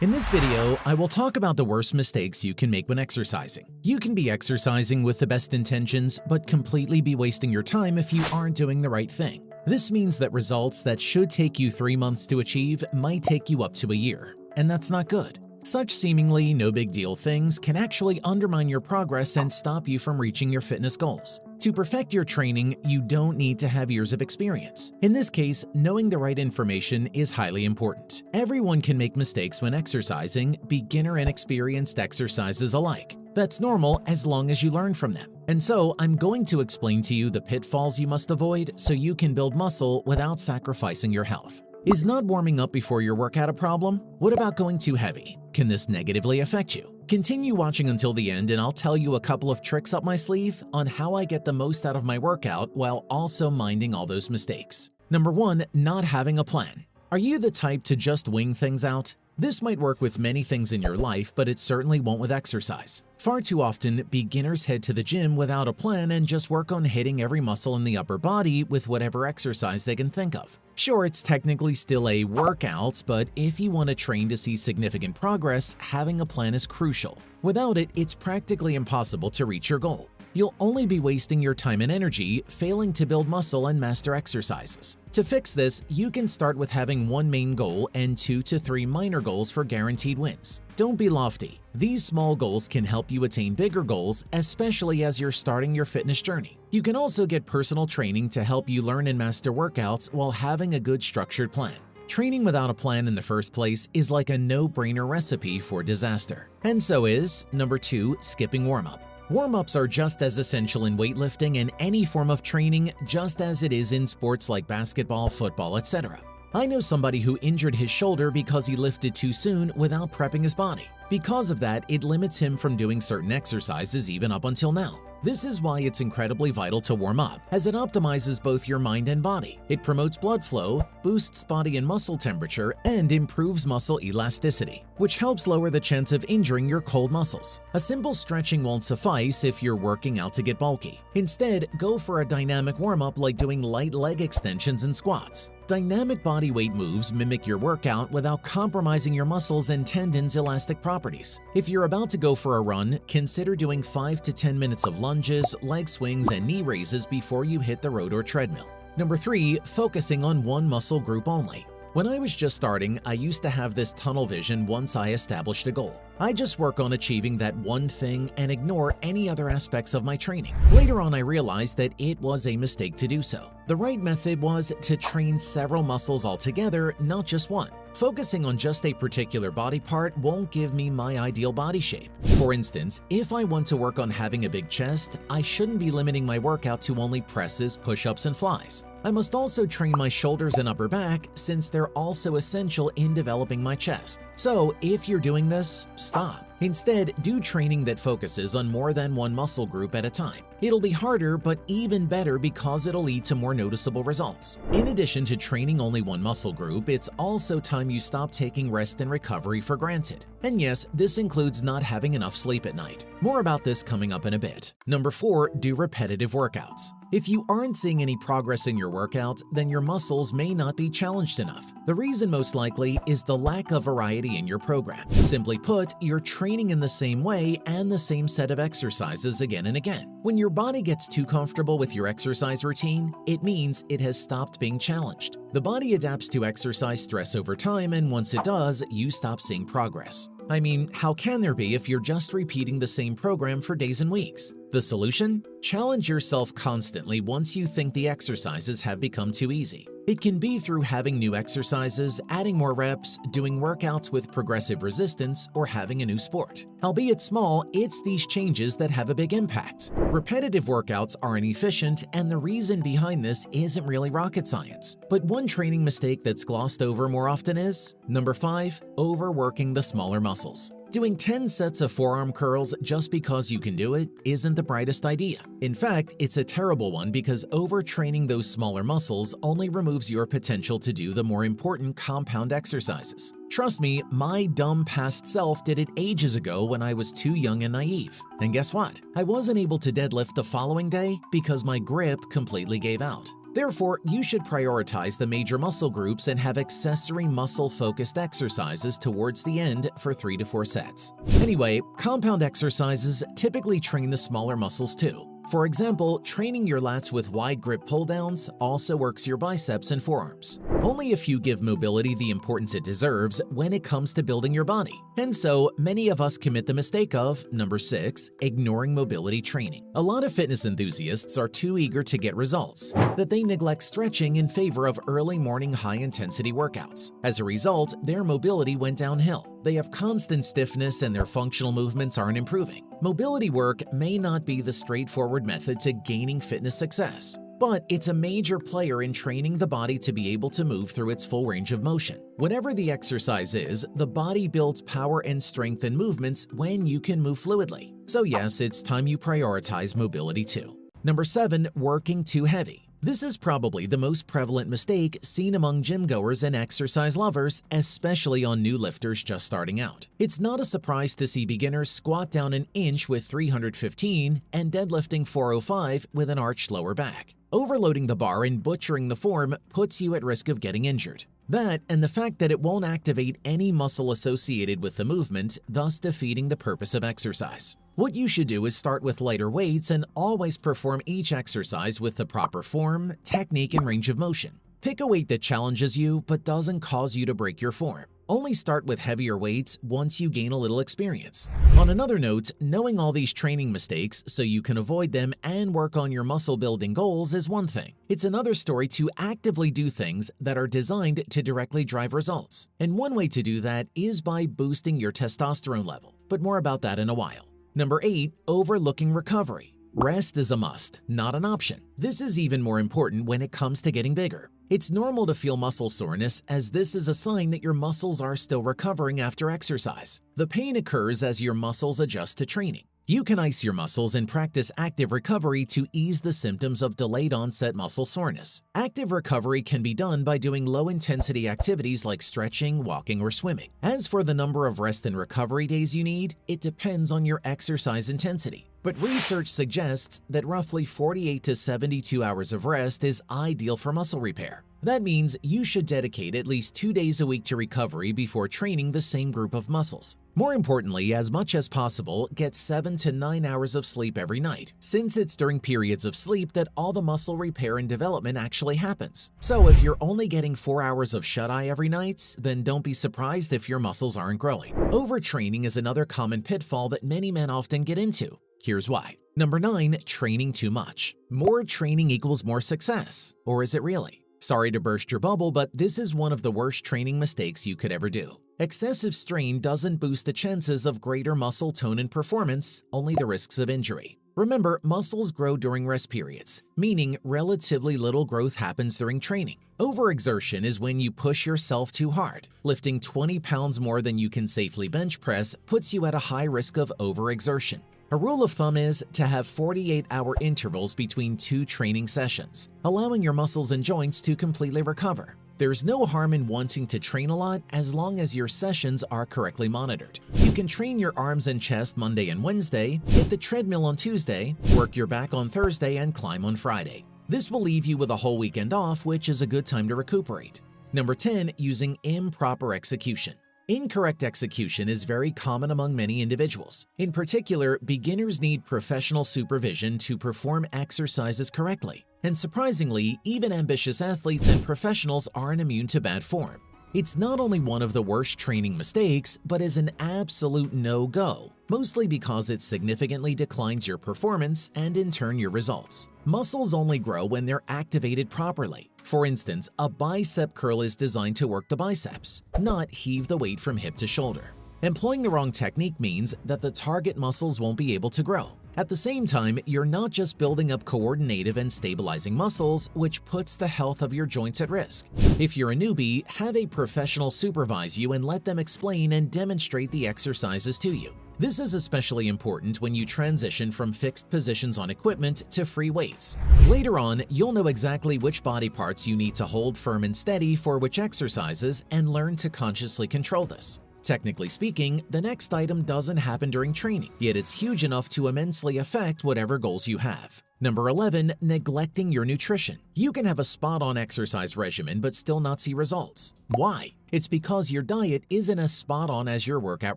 In this video, I will talk about the worst mistakes you can make when exercising. You can be exercising with the best intentions, but completely be wasting your time if you aren't doing the right thing. This means that results that should take you 3 months to achieve might take you up to a year, and that's not good. Such seemingly no big deal things can actually undermine your progress and stop you from reaching your fitness goals. To perfect your training, you don't need to have years of experience. In this case, knowing the right information is highly important. Everyone can make mistakes when exercising, beginner and experienced exercises alike. That's normal as long as you learn from them. And so, I'm going to explain to you the pitfalls you must avoid so you can build muscle without sacrificing your health. Is not warming up before your workout a problem? What about going too heavy? Can this negatively affect you? Continue watching until the end and I'll tell you a couple of tricks up my sleeve on how I get the most out of my workout while also minding all those mistakes. Number 1. Not having a plan. Are you the type to just wing things out? This might work with many things in your life, but it certainly won't with exercise. Far too often, beginners head to the gym without a plan and just work on hitting every muscle in the upper body with whatever exercise they can think of. Sure, it's technically still a workout, but if you want to train to see significant progress, having a plan is crucial. Without it, it's practically impossible to reach your goal. You'll only be wasting your time and energy, failing to build muscle and master exercises. To fix this, you can start with having one main goal and 2 to 3 minor goals for guaranteed wins. Don't be lofty. These small goals can help you attain bigger goals, especially as you're starting your fitness journey. You can also get personal training to help you learn and master workouts while having a good structured plan. Training without a plan in the first place is like a no-brainer recipe for disaster. And so is number 2, skipping warm-up. Warm-ups are just as essential in weightlifting and any form of training, just as it is in sports like basketball, football, etc. I know somebody who injured his shoulder because he lifted too soon without prepping his body. Because of that, it limits him from doing certain exercises even up until now. This is why it's incredibly vital to warm up, as it optimizes both your mind and body. It promotes blood flow, boosts body and muscle temperature, and improves muscle elasticity, which helps lower the chance of injuring your cold muscles. A simple stretching won't suffice if you're working out to get bulky. Instead, go for a dynamic warm-up like doing light leg extensions and squats. Dynamic body weight moves mimic your workout without compromising your muscles and tendons' elastic properties. If you're about to go for a run, consider doing 5 to 10 minutes of lunges, leg swings, and knee raises before you hit the road or treadmill. Number 3. Focusing on one muscle group only. When I was just starting, I used to have this tunnel vision once I established a goal. I just work on achieving that one thing and ignore any other aspects of my training. Later on, I realized that it was a mistake to do so. The right method was to train several muscles altogether, not just one. Focusing on just a particular body part won't give me my ideal body shape. For instance, if I want to work on having a big chest, I shouldn't be limiting my workout to only presses, push-ups, and flies. I must also train my shoulders and upper back since they're also essential in developing my chest. So if you're doing this, stop. Instead, do training that focuses on more than one muscle group at a time. It'll be harder, but even better because it'll lead to more noticeable results. In addition to training only one muscle group, it's also time you stop taking rest and recovery for granted. And yes, this includes not having enough sleep at night. More about this coming up in a bit. Number 4, do repetitive workouts. If you aren't seeing any progress in your workout, then your muscles may not be challenged enough. The reason most likely is the lack of variety in your program. Simply put, you're training in the same way and the same set of exercises again and again. When your body gets too comfortable with your exercise routine, it means it has stopped being challenged. The body adapts to exercise stress over time, and once it does, you stop seeing progress. I mean, how can there be if you're just repeating the same program for days and weeks? The solution? Challenge yourself constantly once you think the exercises have become too easy. It can be through having new exercises, adding more reps, doing workouts with progressive resistance, or having a new sport. Albeit small, it's these changes that have a big impact. Repetitive workouts are inefficient, and the reason behind this isn't really rocket science. But one training mistake that's glossed over more often is number 5, overworking the smaller muscles. Doing 10 sets of forearm curls just because you can do it isn't the brightest idea. In fact, it's a terrible one because overtraining those smaller muscles only removes your potential to do the more important compound exercises. Trust me, my dumb past self did it ages ago when I was too young and naive. And guess what? I wasn't able to deadlift the following day because my grip completely gave out. Therefore, you should prioritize the major muscle groups and have accessory muscle-focused exercises towards the end for 3 to 4 sets. Anyway, compound exercises typically train the smaller muscles too. For example, training your lats with wide grip pull-downs also works your biceps and forearms. Only if you give mobility the importance it deserves when it comes to building your body. And so, many of us commit the mistake of, number 6, ignoring mobility training. A lot of fitness enthusiasts are too eager to get results that they neglect stretching in favor of early morning high-intensity workouts. As a result, their mobility went downhill. They have constant stiffness and their functional movements aren't improving. Mobility work may not be the straightforward method to gaining fitness success, but it's a major player in training the body to be able to move through its full range of motion. Whatever the exercise is, the body builds power and strength in movements when you can move fluidly. So yes, it's time you prioritize mobility too. Number 7, working too heavy. This is probably the most prevalent mistake seen among gym goers and exercise lovers, especially on new lifters just starting out. It's not a surprise to see beginners squat down an inch with 315 and deadlifting 405 with an arched lower back. Overloading the bar and butchering the form puts you at risk of getting injured. That and the fact that it won't activate any muscle associated with the movement, thus defeating the purpose of exercise. What you should do is start with lighter weights and always perform each exercise with the proper form, technique, and range of motion. Pick a weight that challenges you but doesn't cause you to break your form. Only start with heavier weights once you gain a little experience. On another note, knowing all these training mistakes so you can avoid them and work on your muscle building goals is one thing. It's another story to actively do things that are designed to directly drive results. And one way to do that is by boosting your testosterone level. But more about that in a while. Number 8, overlooking recovery. Rest is a must, not an option. This is even more important when it comes to getting bigger. It's normal to feel muscle soreness, as this is a sign that your muscles are still recovering after exercise. The pain occurs as your muscles adjust to training. You can ice your muscles and practice active recovery to ease the symptoms of delayed onset muscle soreness. Active recovery can be done by doing low-intensity activities like stretching, walking, or swimming. As for the number of rest and recovery days you need, it depends on your exercise intensity. But research suggests that roughly 48 to 72 hours of rest is ideal for muscle repair. That means you should dedicate at least 2 days a week to recovery before training the same group of muscles. More importantly, as much as possible, get 7 to 9 hours of sleep every night, since it's during periods of sleep that all the muscle repair and development actually happens. So if you're only getting 4 hours of shut-eye every night, then don't be surprised if your muscles aren't growing. Overtraining is another common pitfall that many men often get into. Here's why. Number 9, training too much. More training equals more success. Or is it really? Sorry to burst your bubble, but this is one of the worst training mistakes you could ever do. Excessive strain doesn't boost the chances of greater muscle tone and performance, only the risks of injury. Remember, muscles grow during rest periods, meaning relatively little growth happens during training. Overexertion is when you push yourself too hard. Lifting 20 pounds more than you can safely bench press puts you at a high risk of overexertion. A rule of thumb is to have 48-hour intervals between 2 training sessions, allowing your muscles and joints to completely recover. There's no harm in wanting to train a lot as long as your sessions are correctly monitored. You can train your arms and chest Monday and Wednesday, hit the treadmill on Tuesday, work your back on Thursday, and climb on Friday. This will leave you with a whole weekend off, which is a good time to recuperate. Number 10, using improper execution. Incorrect execution is very common among many individuals. In particular, beginners need professional supervision to perform exercises correctly. And surprisingly, even ambitious athletes and professionals aren't immune to bad form. It's not only one of the worst training mistakes, but is an absolute no-go, mostly because it significantly declines your performance and in turn your results. Muscles only grow when they're activated properly. For instance, a bicep curl is designed to work the biceps, not heave the weight from hip to shoulder. Employing the wrong technique means that the target muscles won't be able to grow. At the same time, you're not just building up coordinative and stabilizing muscles, which puts the health of your joints at risk. If you're a newbie, have a professional supervise you and let them explain and demonstrate the exercises to you. This is especially important when you transition from fixed positions on equipment to free weights. Later on, you'll know exactly which body parts you need to hold firm and steady for which exercises and learn to consciously control this. Technically speaking, the next item doesn't happen during training, yet it's huge enough to immensely affect whatever goals you have. Number 11. Neglecting your nutrition. You can have a spot-on exercise regimen but still not see results. Why? It's because your diet isn't as spot-on as your workout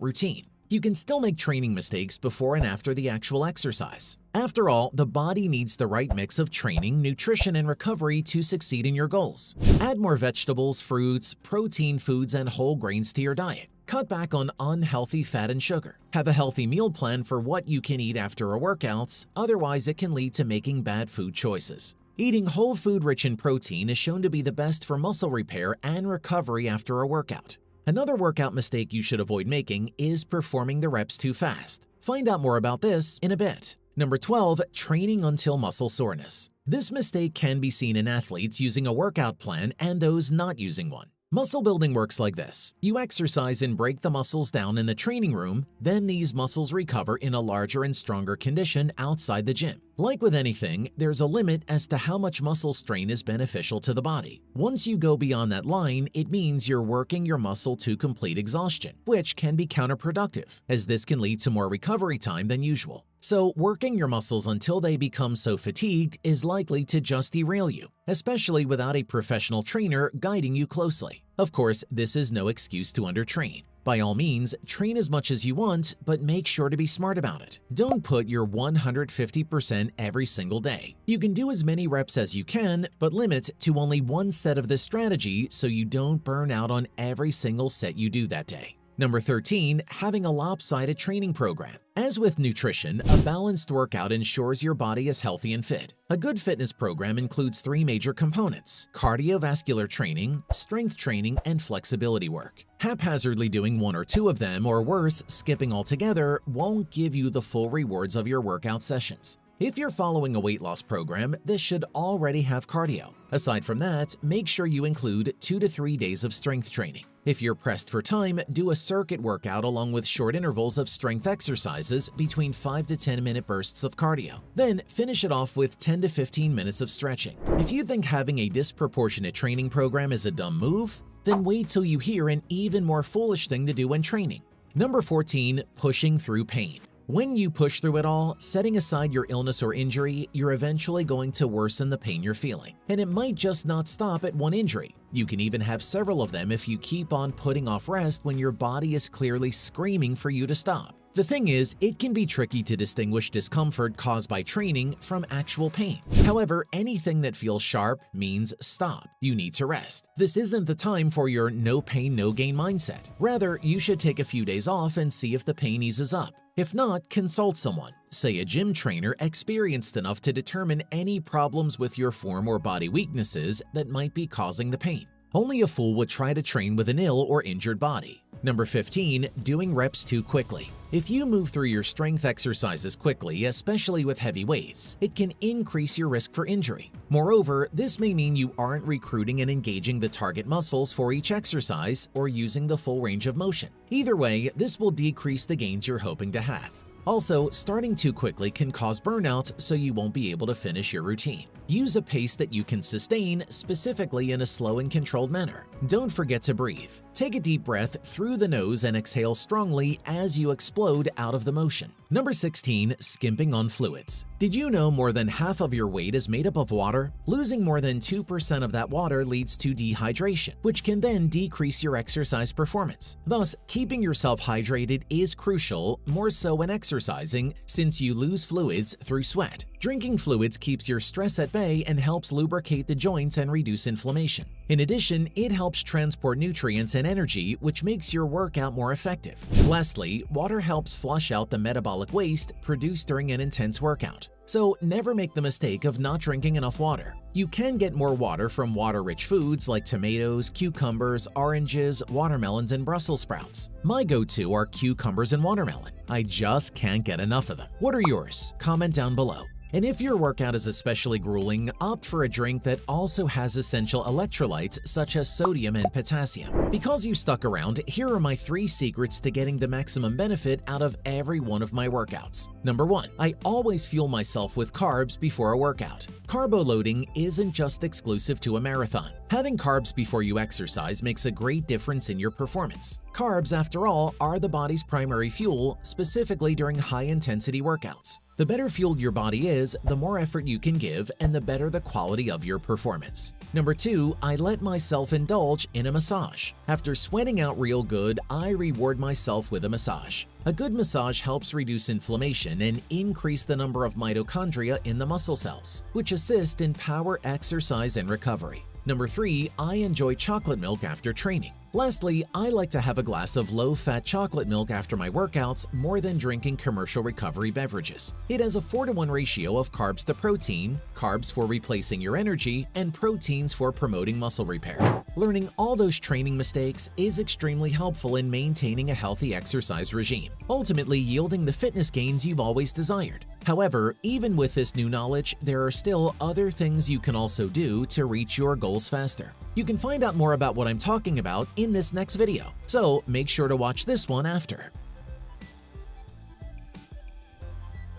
routine. You can still make training mistakes before and after the actual exercise. After all, the body needs the right mix of training, nutrition, and recovery to succeed in your goals. Add more vegetables, fruits, protein foods, and whole grains to your diet. Cut back on unhealthy fat and sugar. Have a healthy meal plan for what you can eat after a workout, otherwise it can lead to making bad food choices. Eating whole food rich in protein is shown to be the best for muscle repair and recovery after a workout. Another workout mistake you should avoid making is performing the reps too fast. Find out more about this in a bit. Number 12. Training until muscle soreness. This mistake can be seen in athletes using a workout plan and those not using one. Muscle building works like this. You exercise and break the muscles down in the training room, then these muscles recover in a larger and stronger condition outside the gym. Like with anything, there's a limit as to how much muscle strain is beneficial to the body. Once you go beyond that line, it means you're working your muscle to complete exhaustion, which can be counterproductive, as this can lead to more recovery time than usual. So, working your muscles until they become so fatigued is likely to just derail you, especially without a professional trainer guiding you closely. Of course, this is no excuse to undertrain. By all means, train as much as you want, but make sure to be smart about it. Don't put your 150% every single day. You can do as many reps as you can, but limit to only one set of this strategy so you don't burn out on every single set you do that day. Number 13. Having a lopsided training program. As with nutrition, a balanced workout ensures your body is healthy and fit. A good fitness program includes 3 major components: cardiovascular training, strength training, and flexibility work. Haphazardly doing 1 or 2 of them, or worse, skipping altogether, won't give you the full rewards of your workout sessions. If you're following a weight loss program, this should already have cardio. Aside from that, make sure you include 2 to 3 days of strength training. If you're pressed for time, do a circuit workout along with short intervals of strength exercises between 5 to 10 minute bursts of cardio. Then finish it off with 10 to 15 minutes of stretching. If you think having a disproportionate training program is a dumb move, then wait till you hear an even more foolish thing to do when training. Number 14. Pushing through pain. When you push through it all, setting aside your illness or injury, you're eventually going to worsen the pain you're feeling. And it might just not stop at one injury. You can even have several of them if you keep on putting off rest when your body is clearly screaming for you to stop. The thing is, it can be tricky to distinguish discomfort caused by training from actual pain. However, anything that feels sharp means stop. You need to rest. This isn't the time for your no pain, no gain mindset. Rather, you should take a few days off and see if the pain eases up. If not, consult someone, say a gym trainer experienced enough to determine any problems with your form or body weaknesses that might be causing the pain. Only a fool would try to train with an ill or injured body. Number 15. Doing reps too quickly. If you move through your strength exercises quickly, especially with heavy weights, it can increase your risk for injury. Moreover, this may mean you aren't recruiting and engaging the target muscles for each exercise or using the full range of motion. Either way, this will decrease the gains you're hoping to have. Also, starting too quickly can cause burnout, so you won't be able to finish your routine. Use a pace that you can sustain, specifically in a slow and controlled manner. Don't forget to breathe. Take a deep breath through the nose and exhale strongly as you explode out of the motion. Number 16. Skimping on fluids. Did you know more than half of your weight is made up of water? Losing more than 2% of that water leads to dehydration, which can then decrease your exercise performance. Thus, keeping yourself hydrated is crucial, more so when exercising, since you lose fluids through sweat. Drinking fluids keeps your stress at bay and helps lubricate the joints and reduce inflammation. In addition, it helps transport nutrients and energy, which makes your workout more effective. Lastly, water helps flush out the metabolic waste produced during an intense workout. So never make the mistake of not drinking enough water. You can get more water from water-rich foods like tomatoes, cucumbers, oranges, watermelons, and Brussels sprouts. My go-to are cucumbers and watermelon. I just can't get enough of them. What are yours? Comment down below. And if your workout is especially grueling, opt for a drink that also has essential electrolytes such as sodium and potassium. Because you stuck around, here are my 3 secrets to getting the maximum benefit out of every one of my workouts. Number 1. I always fuel myself with carbs before a workout. Carbo loading isn't just exclusive to a marathon. Having carbs before you exercise makes a great difference in your performance. Carbs, after all, are the body's primary fuel, specifically during high-intensity workouts. The better fueled your body is, the more effort you can give and the better the quality of your performance. Number 2, I let myself indulge in a massage. After sweating out real good, I reward myself with a massage. A good massage helps reduce inflammation and increase the number of mitochondria in the muscle cells, which assist in power, exercise, and recovery. Number 3, I enjoy chocolate milk after training. Lastly, I like to have a glass of low-fat chocolate milk after my workouts more than drinking commercial recovery beverages. It has a 4-to-1 ratio of carbs to protein, carbs for replacing your energy, and proteins for promoting muscle repair. Learning all those training mistakes is extremely helpful in maintaining a healthy exercise regime, ultimately yielding the fitness gains you've always desired. However, even with this new knowledge, there are still other things you can also do to reach your goals faster. You can find out more about what I'm talking about in this next video, so make sure to watch this one after.